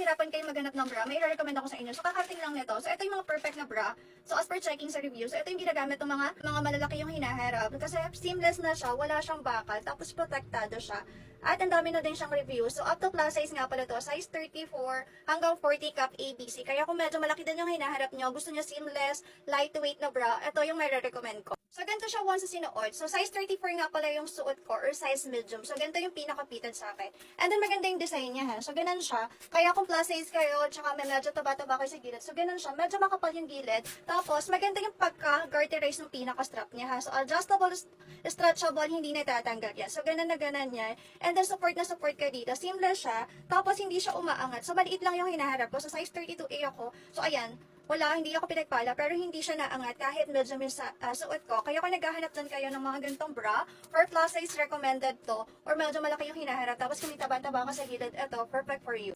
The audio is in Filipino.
nahihirapan kayo maghanap ng bra, may i-recommend ako sa inyo. So, kakarating lang nito. So, ito yung mga perfect na bra. So, as per checking sa review, so ito yung ginagamit ng mga malalaki yung hinaharap. Kasi seamless na siya, wala siyang bakal, tapos protektado siya. At ang dami na din siyang review. So, up to plus size nga pala to. Size 34 hanggang 40 cup ABC. Kaya kung medyo malaki din yung hinaharap nyo, gusto nyo seamless, lightweight na bra, ito yung may recommend ko. So, ganito siya once sa sinuot. So, size 34 nga pala yung suot ko or size medium. So, ganito yung pinaka-fitted sa akin. And then, maganda yung design niya ha. So, ganun siya. Kaya kung plus size kayo, tsaka may medyo taba-taba kayo sa gilid. So, ganun siya. Medyo makapal yung gilid. Tapos, maganda yung pagka-garterize ng pinaka-strap niya ha. So, adjustable, stretchable, hindi natatanggal yan. So, ganun na ganun yan. And then, support na support ka dito. Seamless siya. Tapos, hindi siya umaangat. So, maliit lang yung hinaharap ko. So, size 32A ako. So, ayan. Wala, hindi ako pinagpala, pero hindi siya naangat kahit medyo may suot ko. Kaya kung naghahanap din kayo ng mga ganitong bra, or plus size recommended to, or medyo malaki yung hinaharap, tapos kung may taba-taba ka sa gilid, ito, perfect for you.